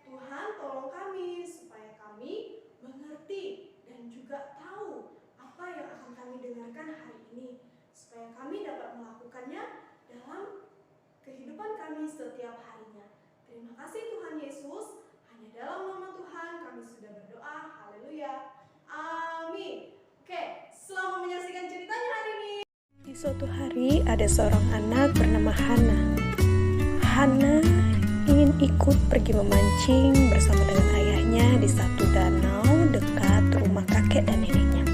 Tuhan tolong kami supaya kami mengerti dan juga tahu apa yang akan kami dengarkan hari ini, supaya kami dapat melakukannya dalam kehidupan kami setiap harinya. Terima kasih Tuhan Yesus, hanya dalam nama Tuhan kami sudah berdoa. Haleluya. Amin. Oke, selamat menyaksikan ceritanya hari ini. Di suatu hari ada seorang anak bernama Hana. Hana ingin ikut pergi memancing bersama dengan ayahnya di satu danau dekat rumah kakek dan neneknya.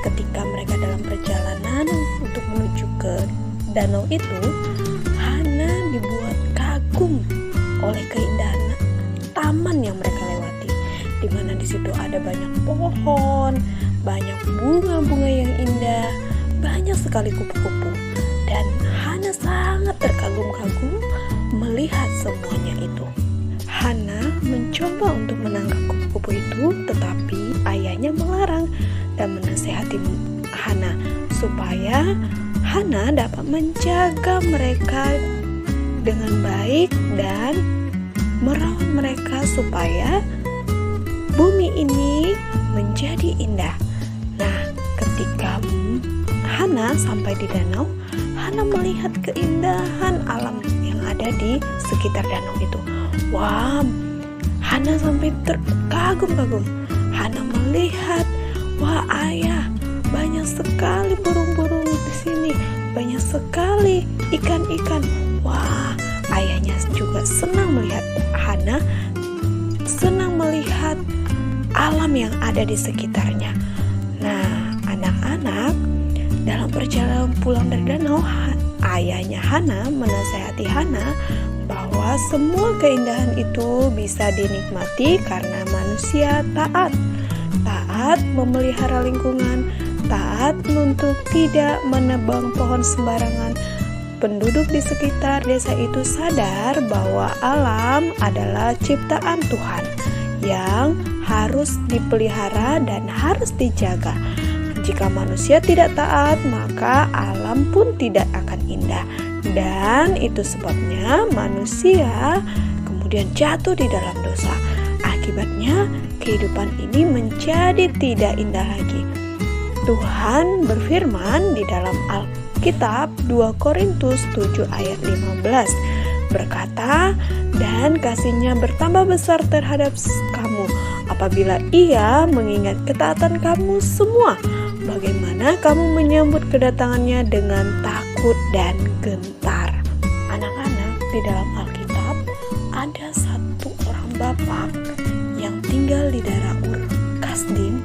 Ketika mereka dalam perjalanan untuk menuju ke danau itu, Hana dibuat kagum oleh keindahan taman yang mereka lewati, di mana di situ ada banyak pohon, banyak bunga-bunga yang indah, banyak sekali kupu-kupu, dan Hana sangat terkagum-kagum melihat semuanya itu. Hana mencoba untuk menangkap kupu-kupu itu, tetapi ayahnya melarang dan menasihati Hana supaya Hana dapat menjaga mereka dengan baik dan merawat mereka supaya bumi ini menjadi indah. Nah, ketika Hana sampai di danau, Hana melihat keindahan alam yang ada di sekitar danau itu. Wah, Hana sampai terkagum-kagum. Hana melihat, wah ayah, banyak sekali burung-burung di sini, banyak sekali ikan-ikan. Wah, ayahnya juga senang melihat Hana, senang melihat alam yang ada di sekitarnya. Nah, anak-anak dalam perjalanan pulang dari danau, ayahnya Hana menasihati Hana bahwa semua keindahan itu bisa dinikmati karena manusia taat memelihara lingkungan, taat untuk tidak menebang pohon sembarangan. Penduduk di sekitar desa itu sadar bahwa alam adalah ciptaan Tuhan yang harus dipelihara dan harus dijaga. Jika manusia tidak taat, maka alam pun tidak akan indah. Dan itu sebabnya manusia kemudian jatuh di dalam dosa. Akibatnya kehidupan ini menjadi tidak indah lagi. Tuhan berfirman di dalam Alkitab 2 Korintus 7 ayat 15 berkata, dan kasihnya bertambah besar terhadap kamu apabila ia mengingat ketaatan kamu semua. Bagaimana kamu menyambut kedatangannya dengan takut dan gentar. Anak-anak, di dalam Alkitab ada satu orang bapak yang tinggal di daerah Ur Kasdim.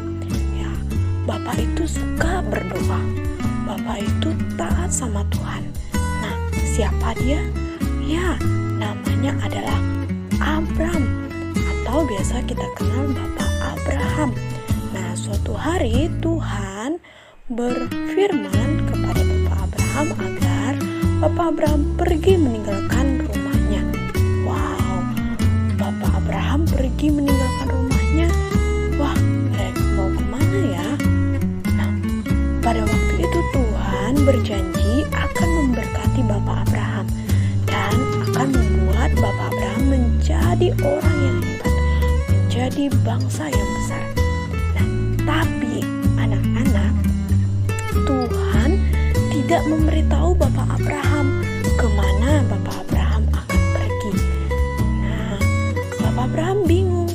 Ya, bapak itu suka berdoa. Bapak itu taat sama Tuhan. Nah, siapa dia? Ya, namanya adalah Abram, atau biasa kita kenal Bapak Abraham. Nah, suatu hari Tuhan berfirman kepada Bapak Abraham agar Bapak Abraham pergi meninggalkan rumahnya. Wow, Bapak Abraham pergi meninggalkan rumahnya. Wah, mereka mau kemana ya? Nah, pada waktu itu Tuhan berjanji akan memberkati Bapak Abraham dan akan membuat Bapak Abraham menjadi orang yang hebat, menjadi bangsa yang besar. Nah, tapi anak-anak, Tuhan tidak memberitahu Bapak Abraham kemana Bapak Abraham akan pergi. Nah, Bapak Abraham bingung,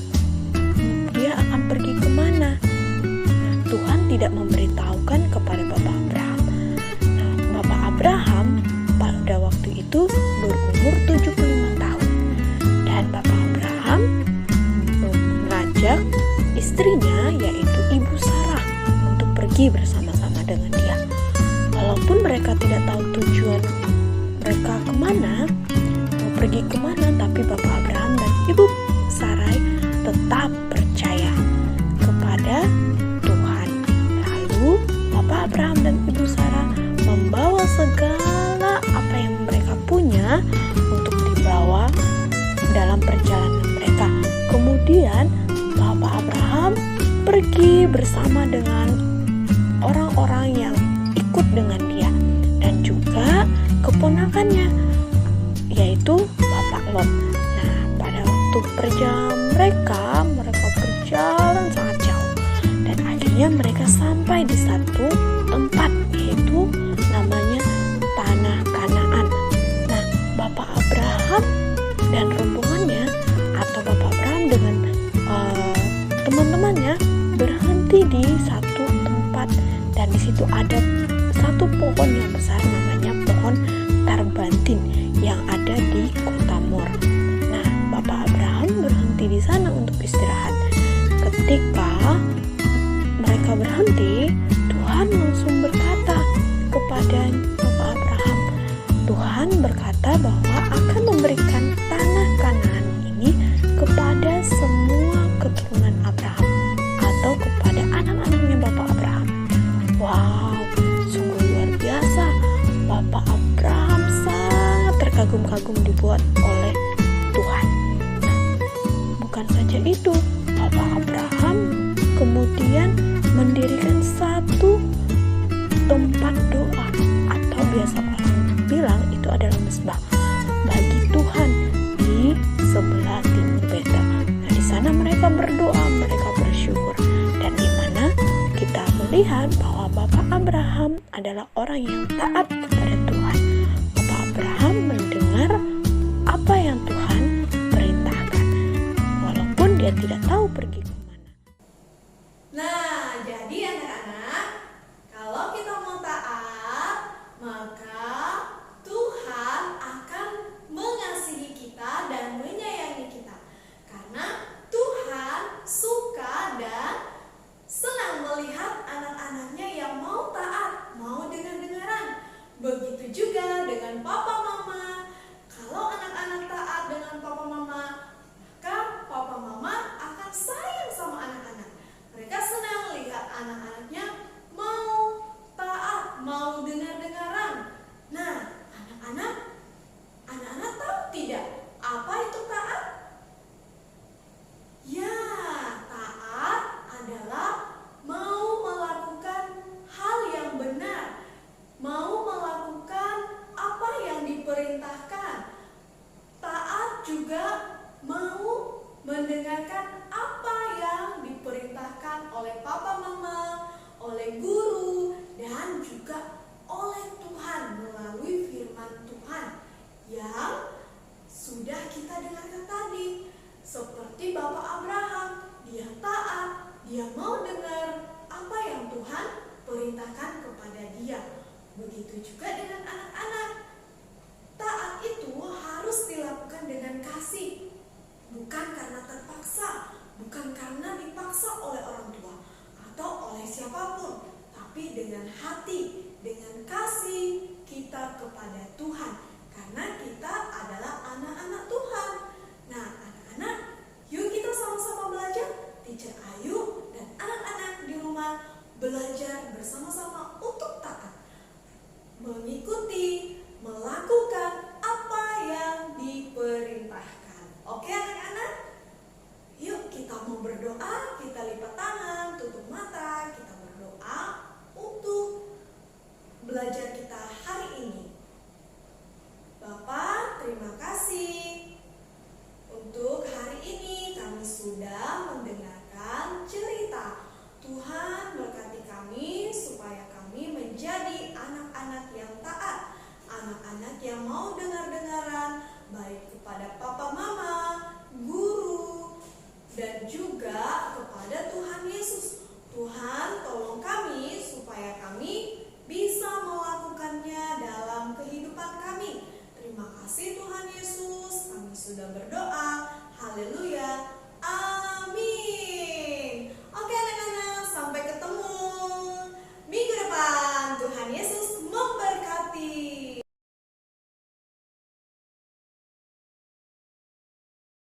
dia akan pergi kemana. Nah, Tuhan tidak memberitahukan kepada Bapak Abraham. Nah, Bapak Abraham pada waktu itu berumur 75 tahun. Dan Bapak Abraham mengajak istrinya, yaitu Ibu Sarah, untuk pergi bersama-sama dengan dia. Walaupun mereka tidak tahu tujuan mereka kemana, mau pergi kemana, tapi Bapak Abraham dan Ibu Sarai tetap percaya kepada Tuhan. Lalu Bapak Abraham dan Ibu Sarah membawa segala apa yang mereka punya untuk dibawa dalam perjalanan mereka. Kemudian Bapak Abraham pergi bersama dengan orang-orang yang ikut dengan dia dan juga keponakannya, yaitu Bapak Lot. Nah, pada waktu waktu perjalanan mereka berjalan sangat jauh. Dan akhirnya mereka sampai di satu tempat, yaitu namanya Tanah Kanaan. Nah, Bapak Abraham dan rombongannya, atau Bapak Abraham dengan teman-temannya berhenti di satu tempat, dan di situ ada satu pohon yang besar namanya pohon Tarbantin yang ada di kota Mor. Nah, Bapak Abraham berhenti di sana untuk istirahat. Ketika mereka berhenti, Tuhan langsung berkata kepada Bapak Abraham. Tuhan berkata bahwa akan memberikan tanah Kanaan ini kepada semua keturunan Abraham, atau kepada anak-anaknya Bapak Abraham. Wow, sungguh luar biasa. Bapak Abraham sangat terkagum-kagum dibuat oleh Tuhan. Nah, bukan saja itu, Bapak Abraham kemudian mendirikan satu tempat doa, atau biasa orang bilang itu adalah mezbah bagi Tuhan di sebelah timur Betel. Nah, di sana mereka berdoa, mereka bersyukur, dan di mana kita melihat bahwa Bapak Abraham adalah orang yang taat kepada Tuhan. Bapak Abraham mendengar apa yang Tuhan perintahkan, walaupun dia tidak tahu pergi kemana. Nah, jadi anak-anak, kalau kita mau taat, maka Tuhan akan mengasihi kita dan menyayangi kita. Karena Tuhan suka dan senang melihat anak-anaknya yang mau taat, mau dengar-dengaran. Begitu juga dengan papa mama. Kalau anak-anak taat dengan papa mama, maka papa mama akan sayang sama anak-anak. Mereka senang lihat anak-anaknya mau taat, mau dengar-dengaran. Nah, anak-anak tahu tidak apa itu taat? Ya, taat adalah mau melakukan hal yang benar, mau melakukan apa yang diperintahkan. Taat juga mau mendengarkan apa yang diperintahkan oleh papa mama, oleh guru, dan juga oleh Tuhan melalui firman Tuhan yang sudah kita dengarkan tadi. Seperti Bapak Abraham, dia taat, dia mau dengar apa yang Tuhan perintahkan kepada dia. Begitu juga dengan anak-anak. Taat itu harus dilakukan dengan kasih, bukan karena terpaksa, bukan karena dipaksa oleh orang tua atau oleh siapapun, tapi dengan hati, dengan kasih kita kepada Tuhan. Karena kita